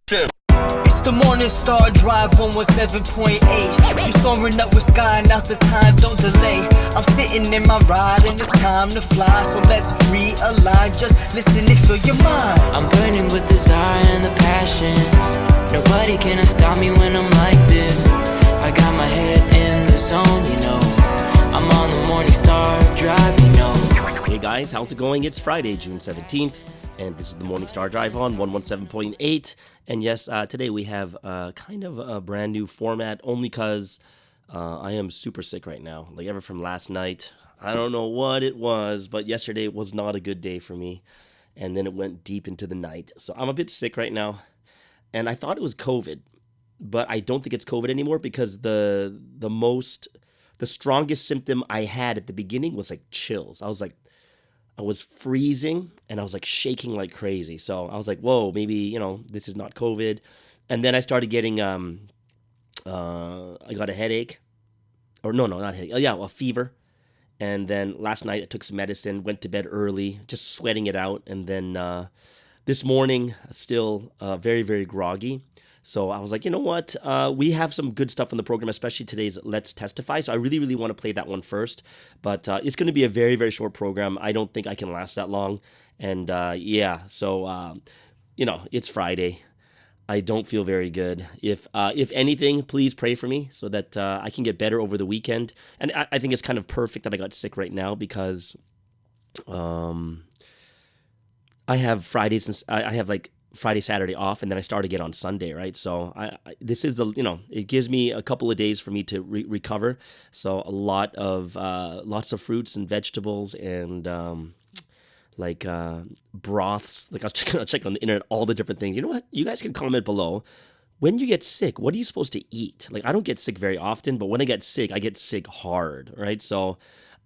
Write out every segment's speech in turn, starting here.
It's the Morning Star Drive 117.8. You soaring up with sky, now's the time, don't delay. I'm sitting in my ride and it's time to fly. So let's realign, just listen and fill your mind. I'm burning with desire and the passion. Nobody can stop me when I'm like this. I got my head in the zone, you know. I'm on the Morning Star Drive, you know. Hey guys, how's it going? It's Friday, June 17th, and this is the Morning Star Drive on 117.8. And yes, today we have kind of a brand new format, only because I am super sick right now. Like ever from last night. I don't know what it was, but yesterday was not a good day for me. And then it went deep into the night. So I'm a bit sick right now. And I thought it was COVID, but I don't think it's COVID anymore because the strongest symptom I had at the beginning was like chills. I was freezing and I was like shaking like crazy. So I was like, whoa, maybe, this is not COVID. And then I started getting, I got a headache. Or no, not headache. Oh yeah, a fever. And then last night I took some medicine, went to bed early, just sweating it out. And then this morning, still very, very groggy. So I was like, you know what? We have some good stuff in the program, especially today's Let's Testify. So I really, really want to play that one first. But it's going to be a very, very short program. I don't think I can last that long. And so it's Friday. I don't feel very good. If anything, please pray for me so that I can get better over the weekend. And I think it's kind of perfect that I got sick right now because I have Fridays and I have like Friday, Saturday off, and then I start again on Sunday, right? So this is it gives me a couple of days for me to recover. So lots of fruits and vegetables and broths. Like I was checking on the internet, all the different things. You know what? You guys can comment below. When you get sick, what are you supposed to eat? Like I don't get sick very often, but when I get sick hard, right? So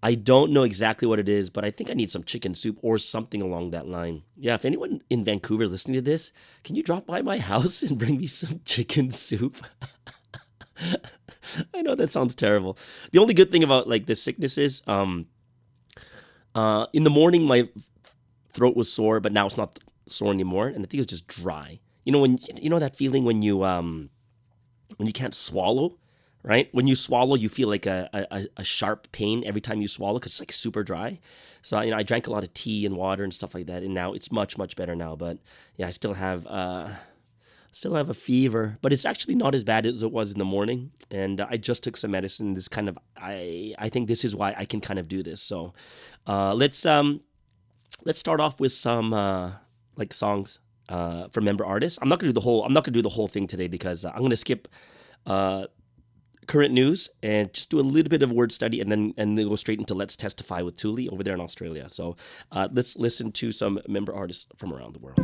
I don't know exactly what it is, but I think I need some chicken soup or something along that line. Yeah, if anyone in Vancouver listening to this, can you drop by my house and bring me some chicken soup? I know that sounds terrible. The only good thing about like this sickness is in the morning my throat was sore, but now it's not sore anymore, and I think it's just dry. When that feeling when you can't swallow? Right? When you swallow, you feel like a sharp pain every time you swallow because it's like super dry. So, I drank a lot of tea and water and stuff like that, and now it's much, much better now. But yeah, I still have a fever, but it's actually not as bad as it was in the morning. And I just took some medicine. This kind of, I think this is why I can kind of do this. So, let's start off with some songs from member artists. I'm not gonna do the whole thing today because I'm gonna skip current news and just do a little bit of word study and then go straight into Let's Testify with Thule over there in Australia. So let's listen to some member artists from around the world.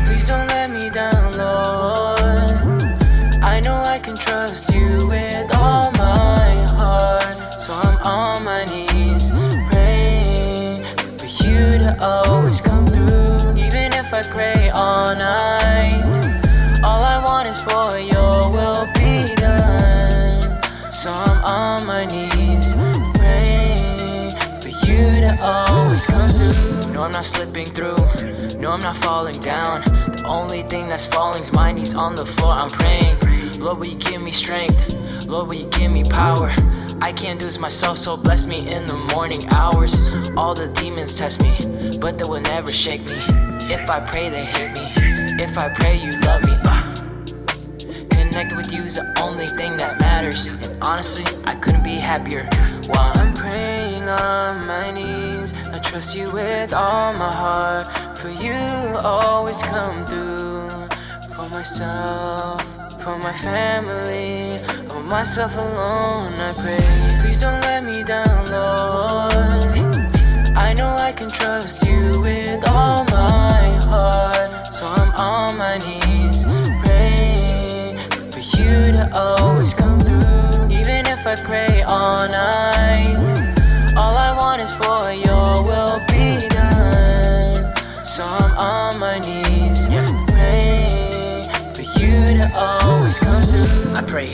Please don't let me down, Lord. I know I can trust you with all my heart. So I'm on my knees praying for you to always come through. Even if I pray all night, all I want is for your will be done. So I'm on my knees praying for you to always come through. No, I'm not slipping through. No, I'm not falling down. The only thing that's falling is my knees on the floor. I'm praying, Lord, will you give me strength? Lord, will you give me power? I can't do this myself, so bless me in the morning hours. All the demons test me, but they will never shake me. If I pray, they hit me. If I pray, you love me. Connected with you is the only thing that matters. And honestly, I couldn't be happier while I'm praying on my knees. I trust you with all my heart. For you always come through. For myself, for my family, for myself alone I pray. Please don't let me down, Lord. I know I can trust you with all my heart. So I'm on my knees praying for you to always come through. I pray all night, all I want is for your will be done. So I'm on my knees, praying for you to always come through. I pray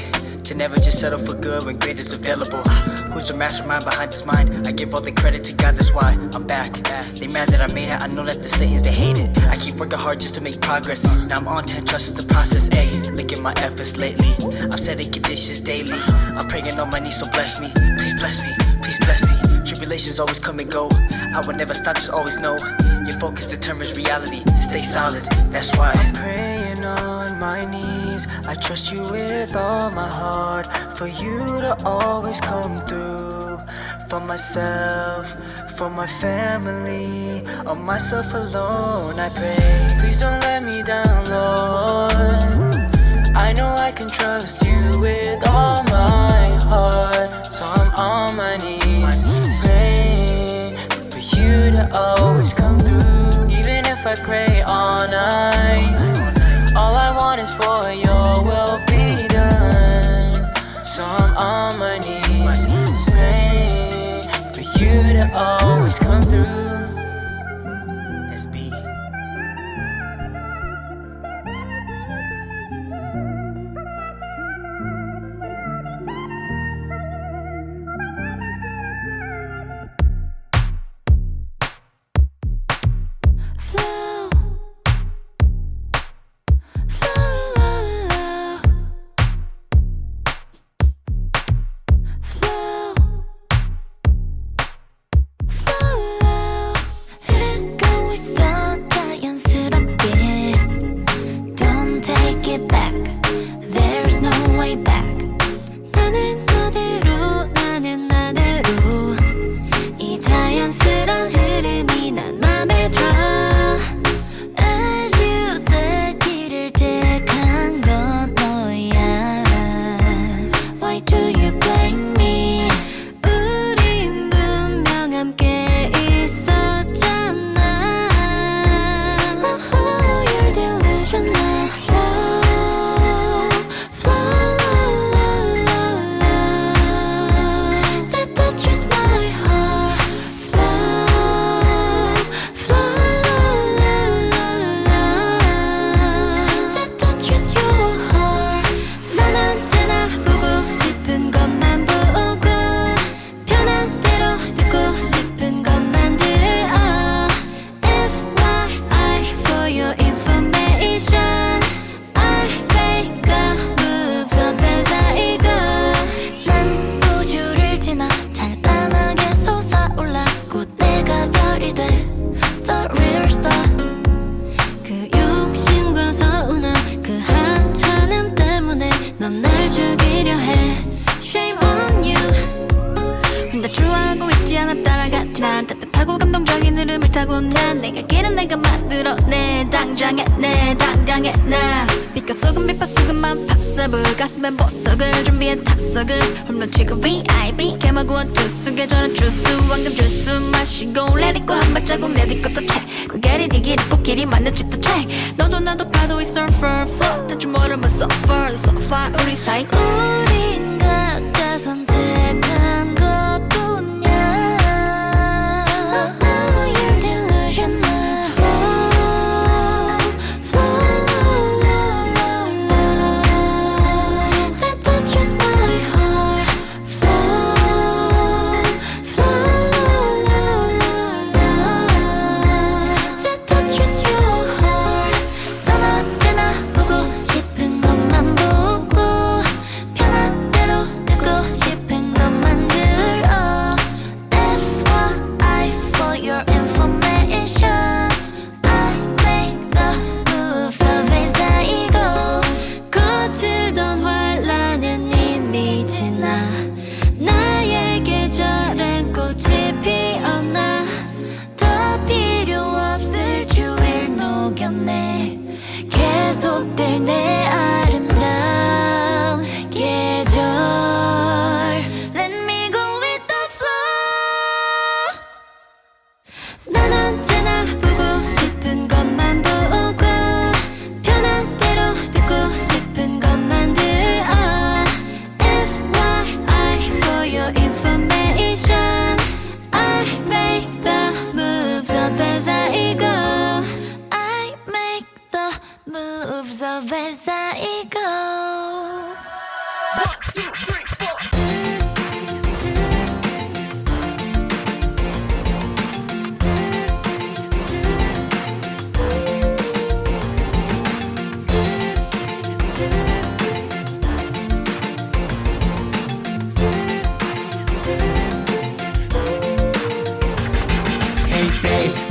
to never just settle for good when great is available. Who's the mastermind behind this mind? I give all the credit to God, that's why I'm back. They mad that I made it, I know that the Satans, they hate it. I keep working hard just to make progress. Now I'm on 10, trust the process, ayy. Look at my efforts lately, I'm setting conditions daily. I'm praying on my knees, so bless me. Please bless me, please bless me. Tribulations always come and go, I will never stop, just always know your focus determines reality, stay solid, that's why I'm praying on my knees, I trust you with all my heart, for you to always come through. For myself, for my family, on myself alone I pray. Please don't let me down, Lord, I know I can trust you with all my heart. So I'm on my knees, praying for you to always come through. Even if I pray all night, all I want is for your will be done. So I'm on my knees, praying for you to always come through. SB. 가슴엔 보석을 준비해 탑석을 홈런 치고 VIP 개마구원 주스 계절은 주스 황금 주스 마시고 Let it go 한 발자국 내 뒤 것도 check 고개리 뒤길이 꽃길이 맞는 짓도 check 너도 나도 파도에 surfer flow 대충 모르면 suffer so far 우리 사이 우린 각자 선택한 것뿐이야 You're delusional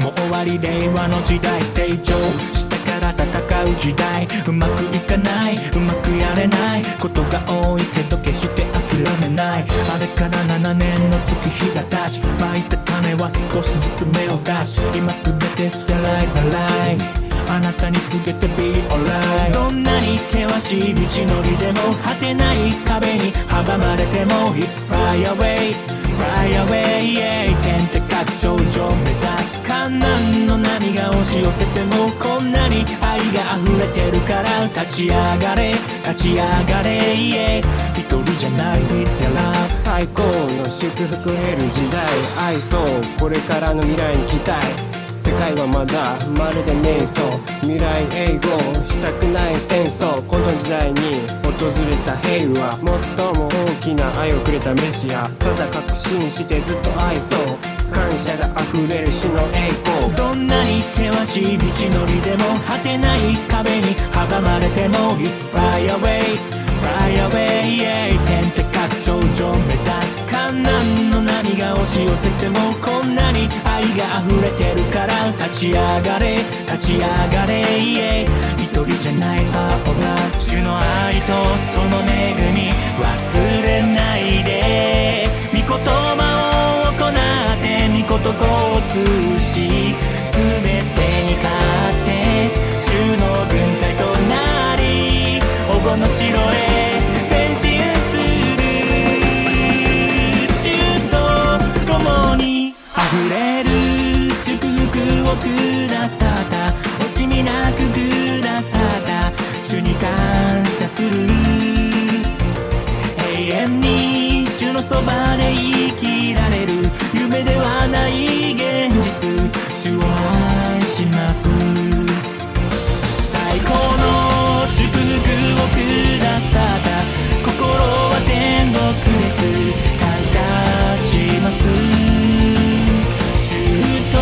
もう終わり令和の時代成長下から戦う時代うまくいかないうまくやれないことが多いけど決して諦めないあれから7年の月日が経ち蒔いた種は少しずつ芽を出し今すべて捨てられざらいあなたに告げて Be alright どんなに険しい道のりでも果てない壁に阻まれても It's fly away Fly away、yeah、天って拡張上目指す観難の波が押し寄せてもこんなに愛が溢れてるから立ち上がれ立ち上がれ、yeah、一人じゃない It's your love 最高の祝福得る時代愛そうこれからの未来に期待世界はまだまるで瞑想未来永劫したくない戦争この時代に訪れた平和最も大きな愛をくれたメシアただ確信してずっと愛そう感謝が溢れる死の栄光どんなに険しい道のりでも果てない壁に阻まれても It's fly away Fly away、yeah、天って拡張上目指す観難の波が押し寄せてもこんなに愛が溢れてるから立ち上がれ立ち上がれ、yeah、一人じゃない青が主の愛とその恵み忘れないで御言葉を行って御言葉を通し全てに勝って主の軍隊となり王の城へ前進する主と共に溢れる祝福をくださった惜しみなくくださった主に感謝する永遠に主のそばで生きられる夢ではない現実主を愛します最高の祝福をくださった心は天国です感謝します主と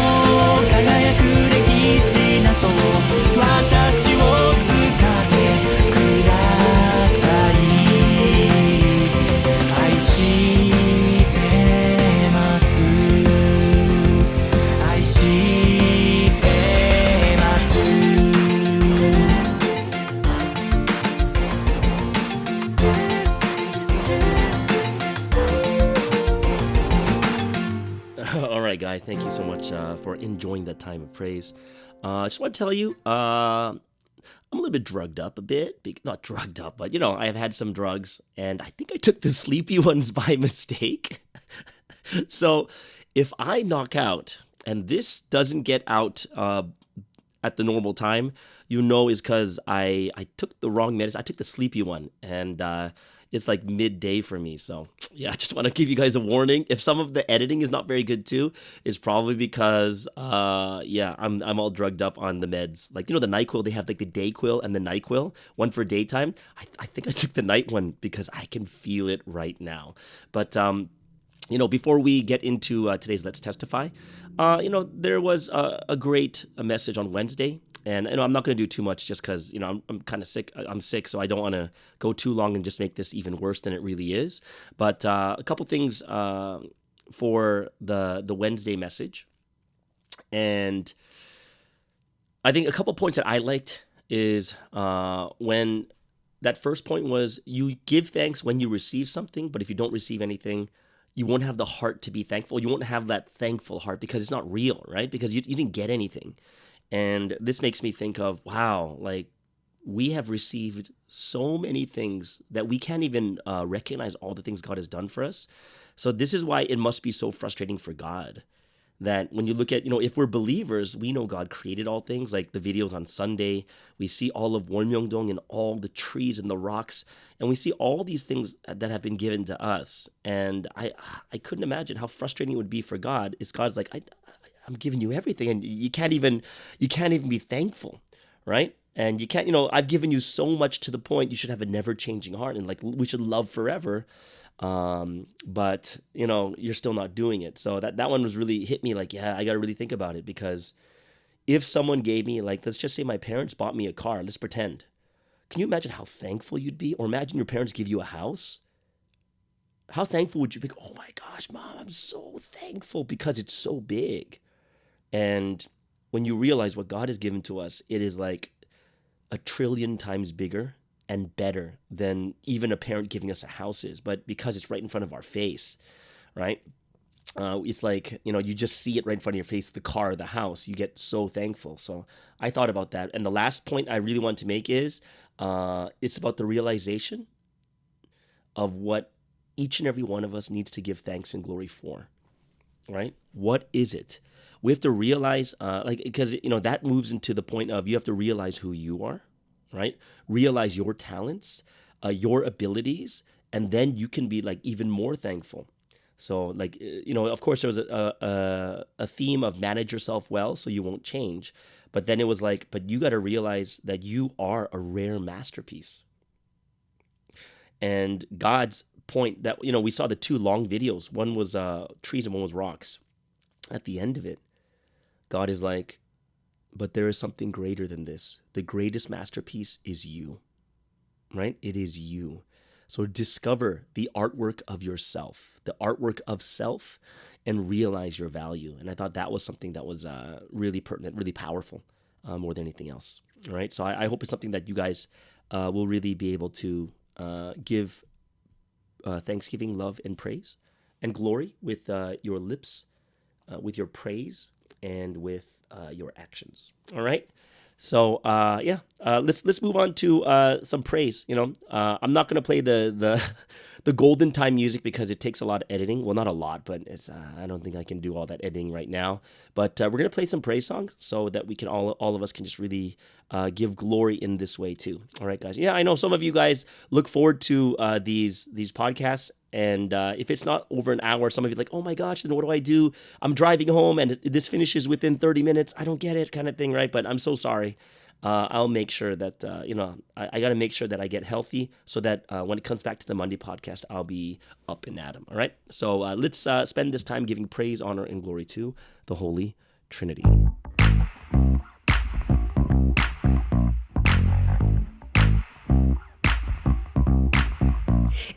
輝く歴史なそう私を使ってください愛してます愛してます All right, guys, thank you so much for enjoying that time of praise. I just want to tell you, I'm a little bit drugged up a bit. Not drugged up, but, I've had some drugs, and I think I took the sleepy ones by mistake. So if I knock out, and this doesn't get out at the normal time, is because I took the wrong medicine. I took the sleepy one, and it's like midday for me. So yeah, I just want to give you guys a warning. If some of the editing is not very good too, it's probably because I'm all drugged up on the meds. Like, the NyQuil, they have like the DayQuil and the NyQuil, one for daytime. I think I took the night one because I can feel it right now. But before we get into today's Let's Testify, there was a great message on Wednesday. And I'm not going to do too much just because, I'm kind of sick. I'm sick, so I don't want to go too long and just make this even worse than it really is. But a couple things for the Wednesday message. And I think a couple points that I liked is when that first point was you give thanks when you receive something, but if you don't receive anything, you won't have the heart to be thankful. You won't have that thankful heart because it's not real, right? Because you didn't get anything. And this makes me think of, wow, like we have received so many things that we can't even recognize all the things God has done for us. So this is why it must be so frustrating for God that when you look at, if we're believers, we know God created all things, like the videos on Sunday. We see all of Wonmyeongdong and all the trees and the rocks, and we see all these things that have been given to us. And I couldn't imagine how frustrating it would be for God. Is God's like, I'm giving you everything, and you can't even be thankful, right? And you can't, I've given you so much to the point you should have a never-changing heart, and like we should love forever. But you're still not doing it. So that one was really hit me like, yeah, I got to really think about it, because if someone gave me, like, let's just say my parents bought me a car, let's pretend. Can you imagine how thankful you'd be? Or imagine your parents give you a house. How thankful would you be? Oh my gosh, Mom, I'm so thankful, because it's so big. And when you realize what God has given to us, it is like 1 trillion times bigger and better than even a parent giving us a house is. But because it's right in front of our face, right? It's like, you just see it right in front of your face, the car, the house, you get so thankful. So I thought about that. And the last point I really want to make is it's about the realization of what each and every one of us needs to give thanks and glory for, right? What is it? We have to realize, because, that moves into the point of you have to realize who you are, right? Realize your talents, your abilities, and then you can be like even more thankful. So like, of course there was a theme of manage yourself well so you won't change. But then it was like, but you got to realize that you are a rare masterpiece. And God's point that, we saw the 2 long videos. One was trees and one was rocks. At the end of it, God is like, but there is something greater than this. The greatest masterpiece is you, right? It is you. So discover the artwork of yourself, the artwork of self, and realize your value. And I thought that was something that was really pertinent, really powerful, more than anything else. All right. So I hope it's something that you guys will really be able to give thanksgiving, love, and praise and glory with your lips, with your praise, and with your actions. All right. So let's move on to some praise. I'm not gonna play the golden time music because it takes a lot of editing. Well, not a lot, but it's I don't think I can do all that editing right now. But we're gonna play some praise songs so that we can all of us can just really give glory in this way too. All right, guys. Yeah, I know some of you guys look forward to these podcasts. And if it's not over an hour, some of you are like, oh my gosh, then what do I do? I'm driving home and this finishes within 30 minutes. I don't get it, kind of thing, right? But I'm so sorry. I'll make sure that, I got to make sure that I get healthy so that when it comes back to the Monday podcast, I'll be up and at 'em, all right? So let's spend this time giving praise, honor, and glory to the Holy Trinity.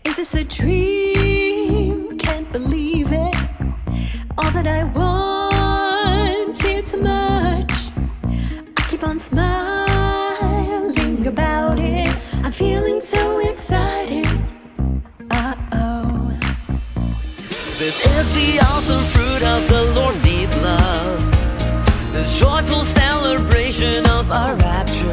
Is this a dream? Can't believe it. All that I want, it's much. I keep on smiling about it. I'm feeling so excited. Uh-oh. This is the awesome fruit of the Lord's deep love. This joyful celebration of our rapture.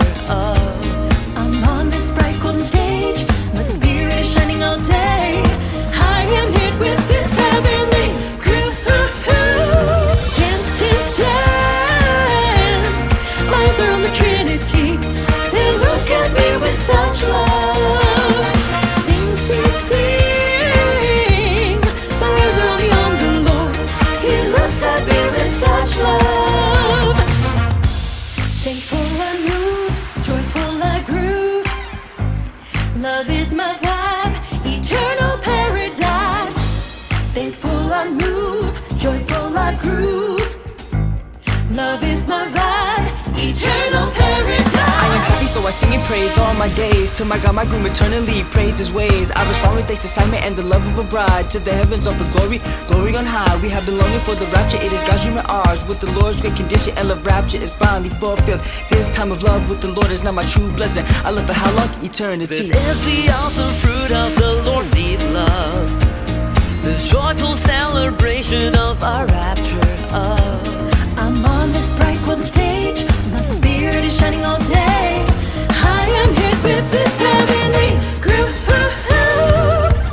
I'm on this bright golden stage. My spirit is shining all day. I am hit with this heavenly groove. Dance, dance, dance. My eyes are on the Trinity. They look at me with such love. Sing, sing, sing. My eyes are only on the Lord. He looks at me with such love. Thankful I move, joyful I groove. Love is my vibe, eternal paradise. Thankful I move, joyful I groove. Love is my vibe, eternal paradise. I am happy, so I sing and praise all my days. To my God, my groom, eternally praise his ways. I respond with thanks, assignment, and the love of a bride. To the heavens offer glory, glory on high. We have been longing for the rapture, it is God's dream and ours. With the Lord's great condition, and love rapture is finally fulfilled. This time of love with the Lord is now my true blessing. I love for how long? Eternity. This is the awesome fruit of the Lord's deep love. This joyful celebration of our rapture. I'm on this bright golden stage. My spirit is shining all day. I am hit with this heavenly groove.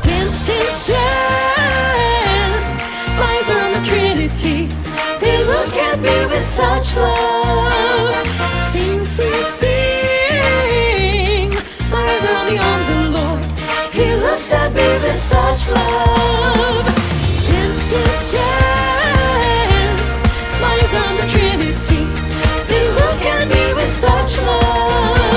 Dance, dance, dance. My eyes are on the Trinity. They look at me with such love. Sing, sing, sing. My eyes are only on the Lord. He looks at me with such love. Dance, dance, dance. My eyes on the Trinity. They look at me with such love.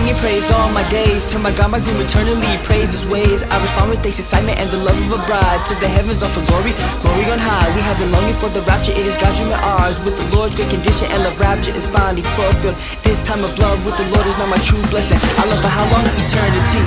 singing praise all my days. To my God, my groom eternally, praise his ways. I respond with thanks, excitement, and the love of a bride. To the heavens offer glory, glory on high. We have been longing for the rapture, it is God's dream and ours. With the Lord's great condition and love rapture is finally fulfilled. This time of love with the Lord is now my true blessing. I love for how long? Eternity.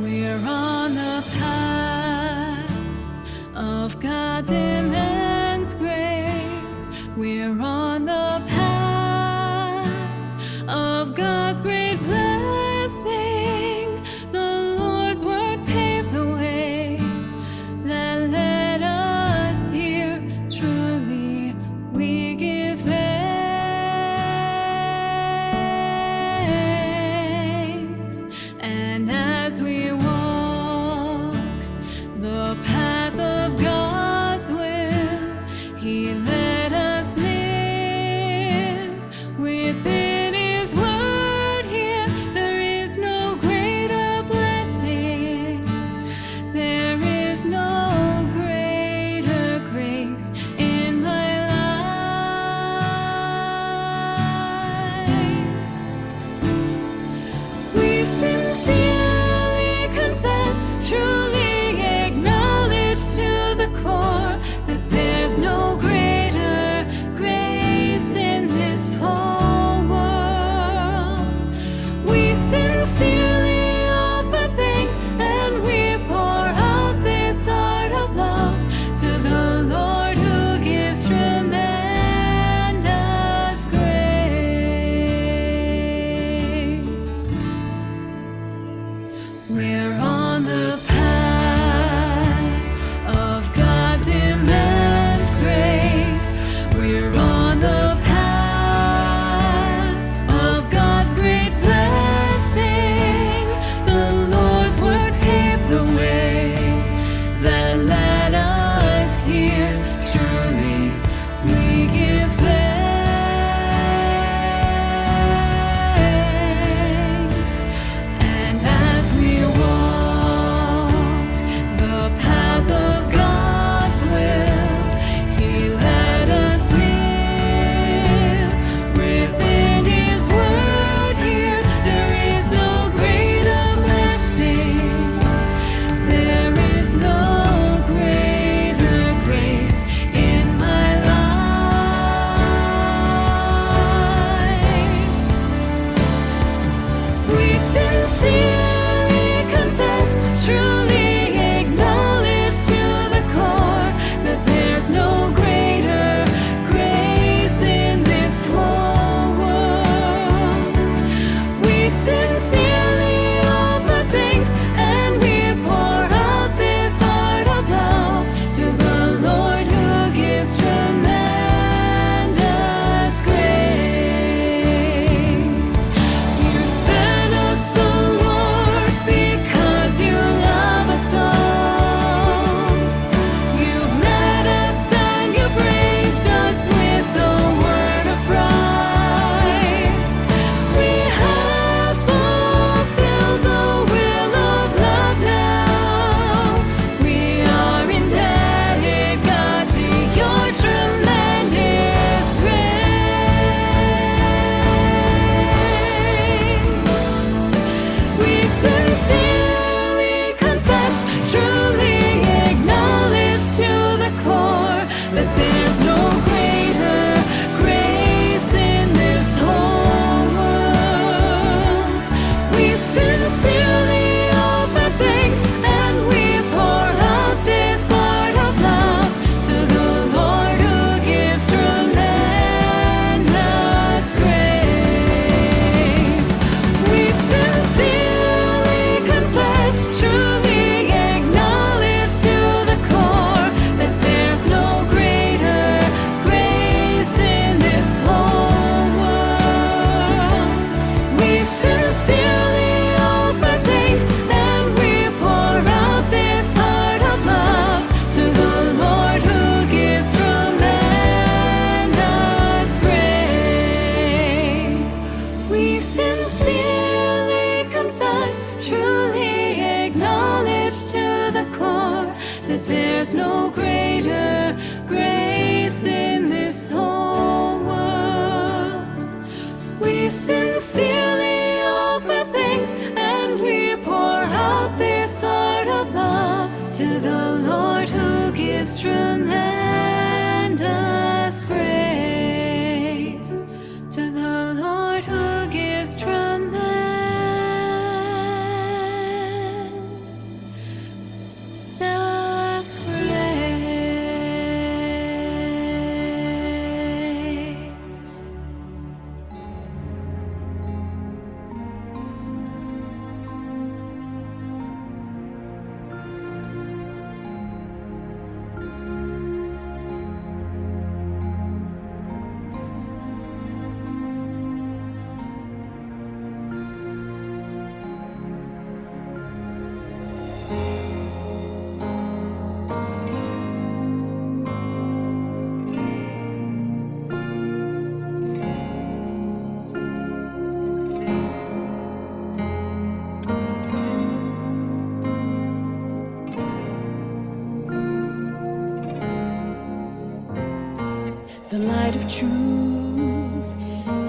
We're on the path of God's immense grace. We're on the path of God's great blessing. The Lord's word paved the way that led us here. Truly, we give thanks. And as we walk the path of God's way, that there's no greater grace in this whole world. We sincerely offer thanks and we pour out this art of love to the Lord who gives tremendous grace. To the Lord who gives tremendous grace. The light of truth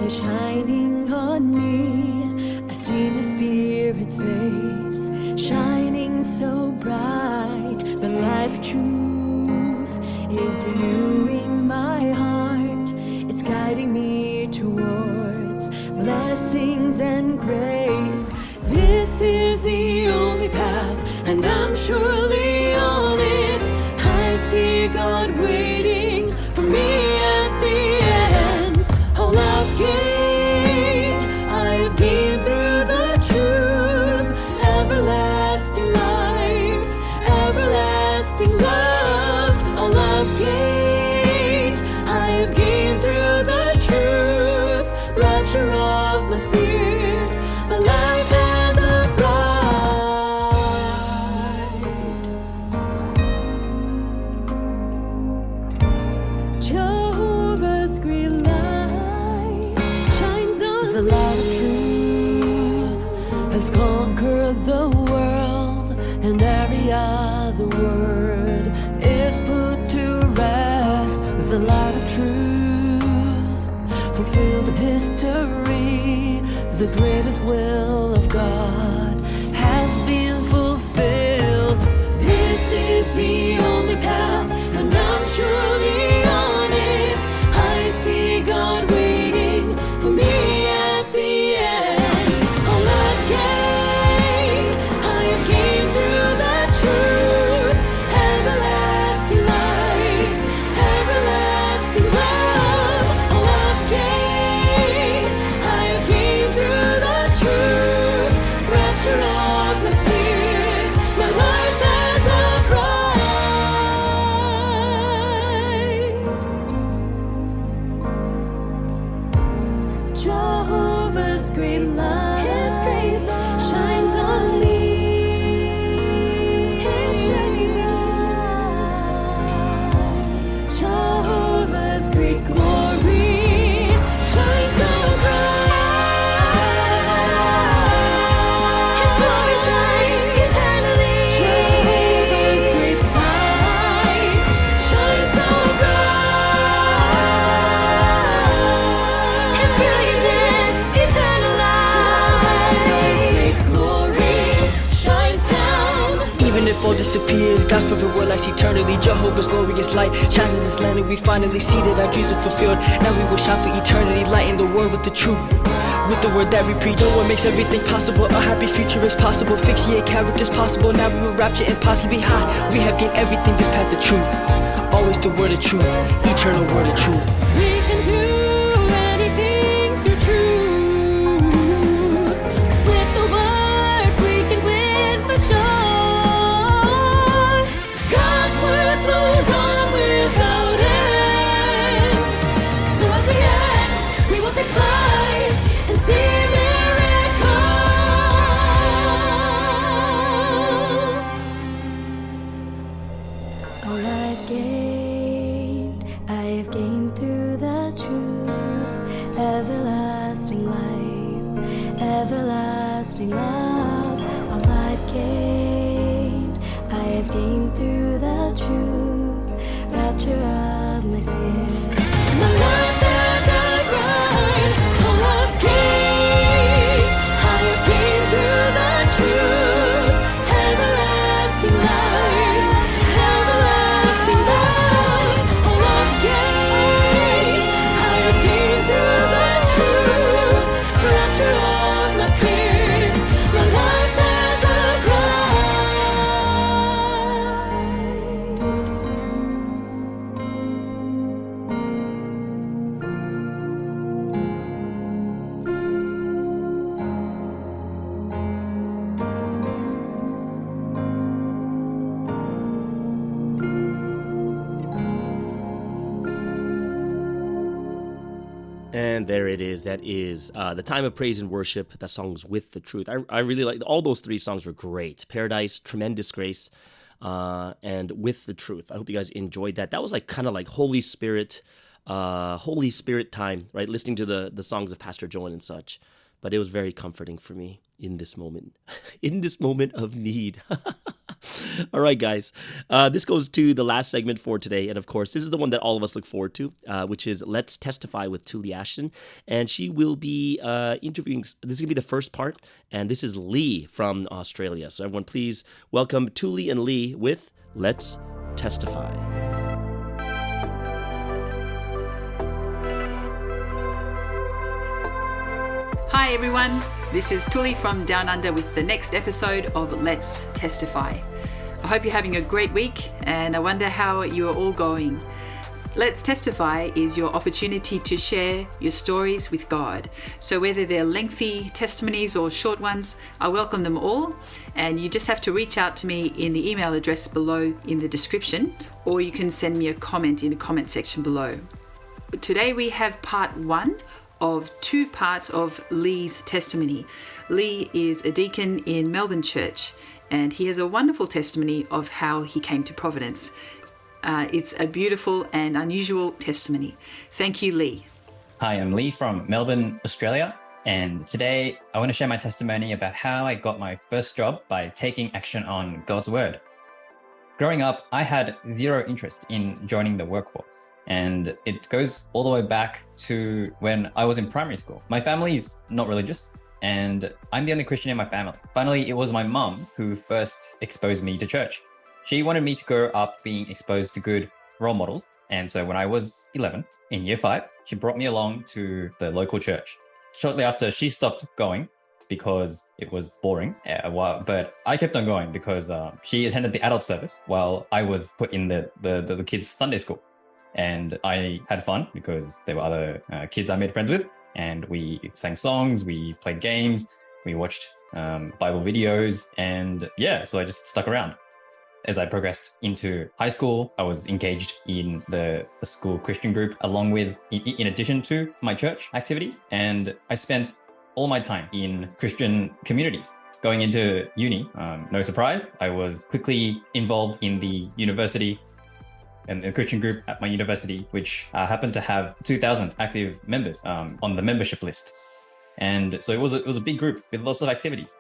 is shining on me. I see my spirit's face shining so bright. The light of truth is renewing my heart. It's guiding me towards blessings and grace. This is the only path, and I'm surely on it. I see God waiting for me. All I've gained, I've gained through the truth. Everlasting life, everlasting love. All I've gained, I've gained through the truth. Rapture of my spirit, my life as a bride. Jehovah's great light. The light of truth has conquered the world, and every other word is put to rest. The light of truth fulfilled history. The greatest will of God has been fulfilled. This is the only path, and I'm surely on it. I see God waiting for me. Jehovah's great light, His great light shines on me. His shining light, Jehovah's great glory shines so bright. His glory shines eternally. Jehovah's great light shines so bright. His brilliant and eternal light, glory shines down. Even if all disappears, God's perfect will lasts eternally. Jehovah's glorious light shines in this land, and we finally see that our dreams are fulfilled. Now we will shine for eternity, lighting the world with the truth. With the word that we preach, no one makes everything possible. A happy future is possible. Fictionate characters possible. Now we will rapture impossibly high. We have gained everything, this path of truth. Always the word of truth, eternal word of truth. We can do anything through truth. With the word we can win for sure. God's word flows on without end. So as we act, we will take flight and see miracles. All I've gained through the truth. Everlasting life, everlasting love. All I've gained through the rapture of my spirit. My life as a grind, all I've gained, I have gained through the truth. Everlasting life, everlasting life. All I've gained, I have gained through the truth. Rapture of my spirit. My life as a And there it is. That is the time of praise and worship. That song's With the Truth. I really like all those three songs were great. Paradise, Tremendous Grace, and With the Truth. I hope you guys enjoyed that. That was like kind of like Holy Spirit time, right? Listening to the songs of Pastor Joan and such. But it was very comforting for me in this moment, in this moment of need. All right, guys. This goes to the last segment for today. And of course, this is the one that all of us look forward to, which is Let's Testify with Tuli Ashton. And she will be interviewing, this is going to be the first part. And this is Lee from Australia. So everyone, please welcome Tuli and Lee with Let's Testify. Hi everyone, this is Tuli from Down Under with the next episode of Let's Testify. I hope you're having a great week and I wonder how you are all going. Let's Testify is your opportunity to share your stories with God. So whether they're lengthy testimonies or short ones, I welcome them all. And you just have to reach out to me in the email address below in the description, or you can send me a comment in the comment section below. Today we have part 1 of 2 parts of Lee's testimony. Lee is a deacon in Melbourne Church and he has a wonderful testimony of how he came to Providence. It's a beautiful and unusual testimony. Thank you, Lee. Hi, I'm Lee from Melbourne, Australia, and today I want to share my testimony about how I got my first job by taking action on God's Word. Growing up, I had zero interest in joining the workforce, and it goes all the way back to when I was in primary school. My family's not religious, and I'm the only Christian in my family. Finally, it was my mum who first exposed me to church. She wanted me to grow up being exposed to good role models, and so when I was 11, in year 5, she brought me along to the local church. Shortly after, she stopped going because it was boring, but I kept on going because she attended the adult service while I was put in the kids' Sunday school. And I had fun because there were other kids I made friends with, and we sang songs, we played games, we watched Bible videos, and yeah, so I just stuck around. As I progressed into high school, I was engaged in the school Christian group along with, in addition to my church activities, and I spent all my time in Christian communities. Going into uni, no surprise, I was quickly involved in the university and the Christian group at my university, which happened to have 2,000 active members on the membership list. And so it was a big group with lots of activities.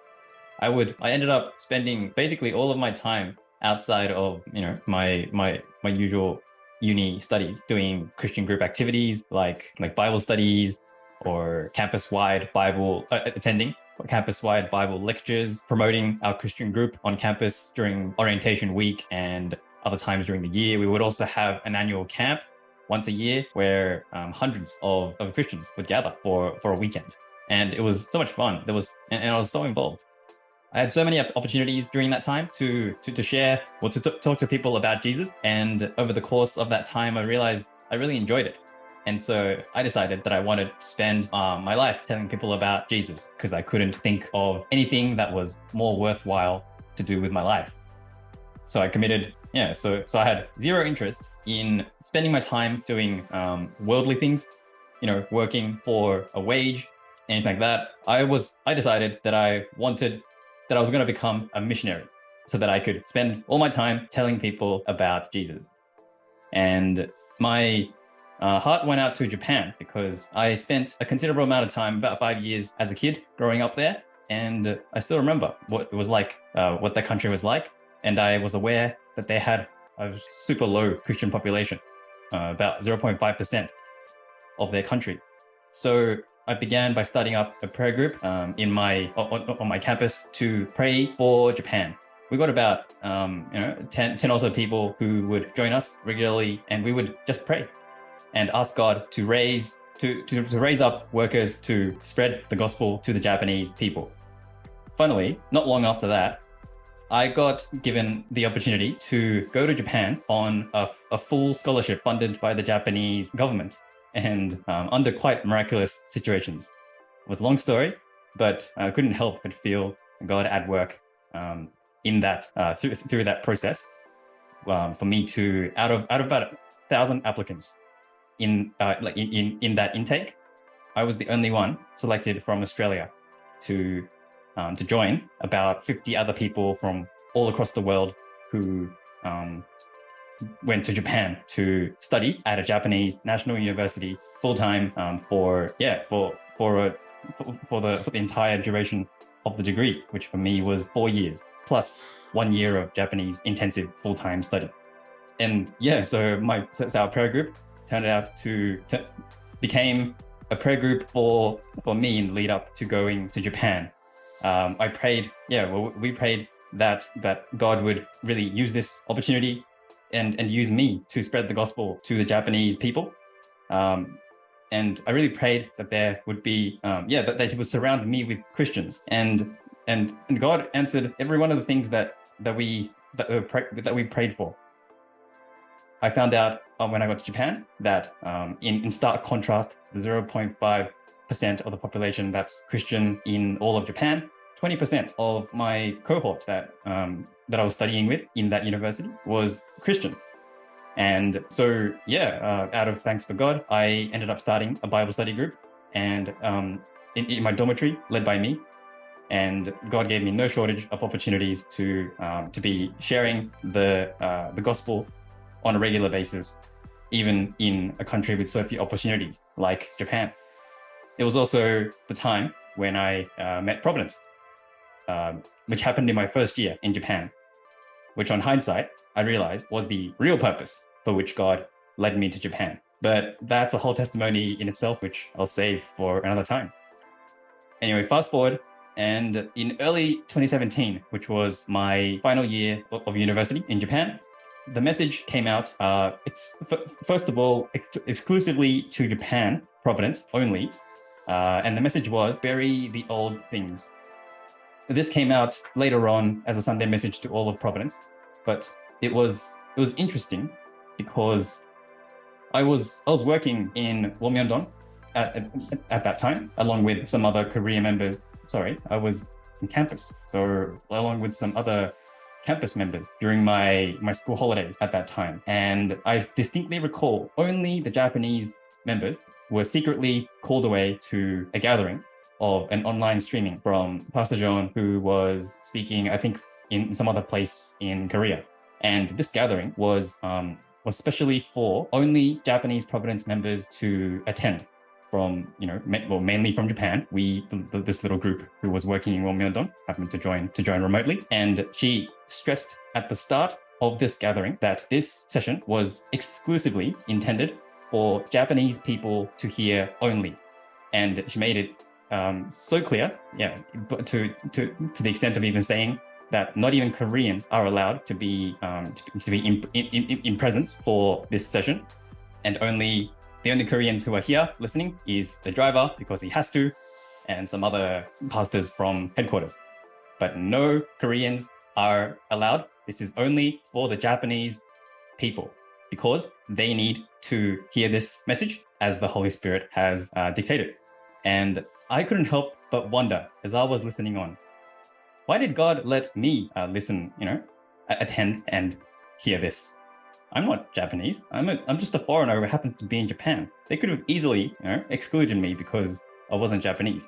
I ended up spending basically all of my time outside of my usual uni studies, doing Christian group activities like Bible studies or campus-wide Bible attending campus-wide Bible lectures, promoting our Christian group on campus during orientation week and other times during the year. We would also have an annual camp once a year where hundreds of Christians would gather for a weekend, and it was so much fun. And I was so involved. I had so many opportunities during that time to share or to talk to people about Jesus. And over the course of that time, I realized I really enjoyed it. And so I decided that I wanted to spend my life telling people about Jesus because I couldn't think of anything that was more worthwhile to do with my life. So I committed, so I had zero interest in spending my time doing worldly things, working for a wage, anything like that. I decided that I was going to become a missionary so that I could spend all my time telling people about Jesus. And my heart went out to Japan because I spent a considerable amount of time, about 5 years as a kid growing up there. And I still remember what it was like, what that country was like. And I was aware that they had a super low Christian population, about 0.5% of their country. So I began by starting up a prayer group on my campus to pray for Japan. We got about 10 or so people who would join us regularly, and we would just pray and ask God to raise up workers to spread the gospel to the Japanese people. Funnily, not long after that, I got given the opportunity to go to Japan on a full scholarship funded by the Japanese government, and under quite miraculous situations. It was a long story, but I couldn't help but feel God at work in that through that process. For me to out of about 1,000 applicants in that intake, I was the only one selected from Australia to join about 50 other people from all across the world who went to Japan to study at a Japanese national university full-time for the entire duration of the degree, which for me was 4 years plus 1 year of Japanese intensive full-time study. And so our prayer group turned out to became a prayer group for me in the lead up to going to Japan. We prayed that God would really use this opportunity and use me to spread the gospel to the Japanese people. And I really prayed that there would be, that he would surround me with Christians. And God answered every one of the things that we prayed for. I found out when I got to Japan that in stark contrast to the 0.5% of the population that's Christian in all of Japan, 20% of my cohort that I was studying with in that university was Christian. And so, out of thanks for God, I ended up starting a Bible study group and in my dormitory, led by me. And God gave me no shortage of opportunities to be sharing the gospel on a regular basis, even in a country with so few opportunities like Japan. It was also the time when I met Providence, which happened in my first year in Japan, which on hindsight, I realized was the real purpose for which God led me to Japan. But that's a whole testimony in itself, which I'll save for another time. Anyway, fast forward, and in early 2017, which was my final year of university in Japan, the message came out. It's first of all exclusively to Japan, Providence only, and the message was bury the old things. This came out later on as a Sunday message to all of Providence, but it was interesting because I was working in Womyeondong at that time, along with some other career members. I was in campus, so along with some other campus members during my school holidays at that time. And I distinctly recall only the Japanese members were secretly called away to a gathering of an online streaming from Pastor John, who was speaking, I think, in some other place in Korea. And this gathering was specially for only Japanese Providence members to attend from, mainly from Japan. This little group who was working in Womyeondong happened to join remotely. And she stressed at the start of this gathering that this session was exclusively intended for Japanese people to hear only. And she made it so clear, to the extent of even saying that not even Koreans are allowed to be in presence for this session, and the only Koreans who are here listening is the driver because he has to, and some other pastors from headquarters. But no Koreans are allowed. This is only for the Japanese people because they need to hear this message as the Holy Spirit has dictated. And I couldn't help but wonder as I was listening on, why did God let me listen, attend and hear this? I'm not Japanese. I'm just a foreigner who happens to be in Japan. They could have easily, excluded me because I wasn't Japanese.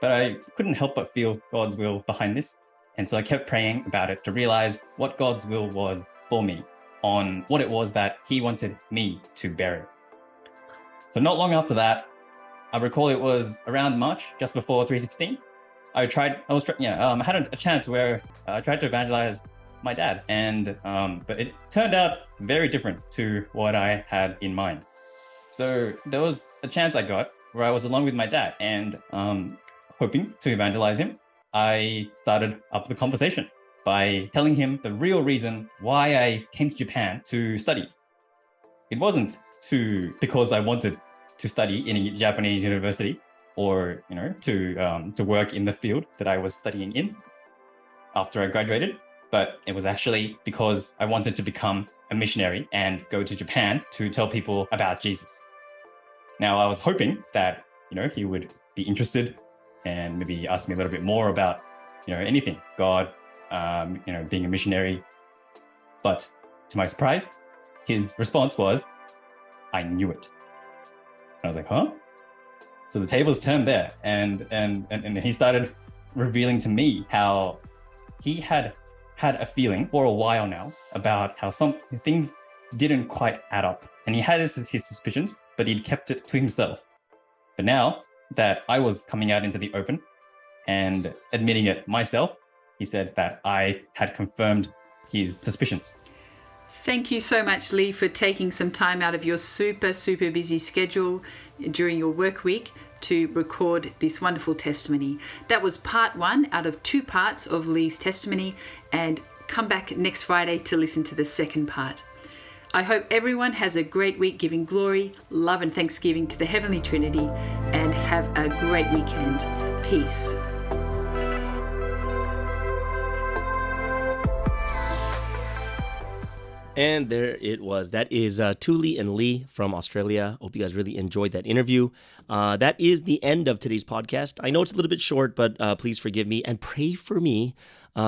But I couldn't help but feel God's will behind this. And so I kept praying about it to realize what God's will was for me on what it was that he wanted me to bury. So not long after that, I recall it was around March, just before 316. I had a chance where I tried to evangelize my dad. And but it turned out very different to what I had in mind. So there was a chance I got where I was along with my dad, and hoping to evangelize him, I started up the conversation by telling him the real reason why I came to Japan to study. It wasn't because I wanted to study in a Japanese university, or to work in the field that I was studying in after I graduated, but it was actually because I wanted to become a missionary and go to Japan to tell people about Jesus. Now, I was hoping that he would be interested and maybe ask me a little bit more about anything, God, being a missionary. But to my surprise, his response was, "I knew it." And I was like, huh? So the tables turned there, and he started revealing to me how he had a feeling for a while now about how some things didn't quite add up. And he had his suspicions, but he'd kept it to himself. But now that I was coming out into the open and admitting it myself, he said that I had confirmed his suspicions. Thank you so much, Lee, for taking some time out of your super, super busy schedule during your work week to record this wonderful testimony. That was part 1 out of 2 parts of Lee's testimony, and come back next Friday to listen to the second part. I hope everyone has a great week, giving glory, love and thanksgiving to the Heavenly Trinity, and have a great weekend. Peace. And there it was. That is Tuli and Lee from Australia. Hope you guys really enjoyed that interview. That is the end of today's podcast. I know it's a little bit short, but please forgive me and pray for me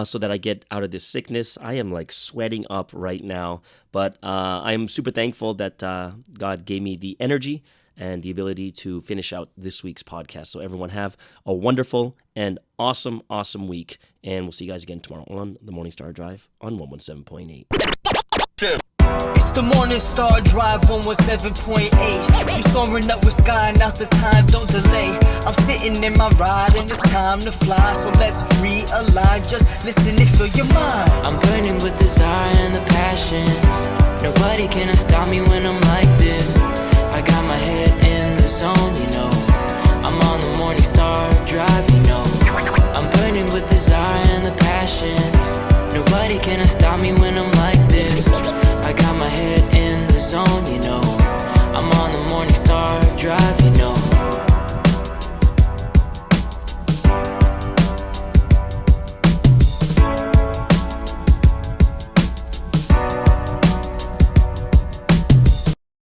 so that I get out of this sickness. I am like sweating up right now, but I am super thankful that God gave me the energy and the ability to finish out this week's podcast. So everyone have a wonderful and awesome, awesome week. And we'll see you guys again tomorrow on the Morning Star Drive on 117.8. It's the Morning Star Drive 117.8. You soaring up with sky, now's the time, don't delay. I'm sitting in my ride and it's time to fly. So let's realign, just listen and fill your mind. I'm burning with desire and the passion. Nobody can stop me when I'm like this. I got my head in the zone, I'm on the Morning Star Drive, I'm burning with desire and the passion. Nobody can stop me when I'm like this. I got my head in the zone,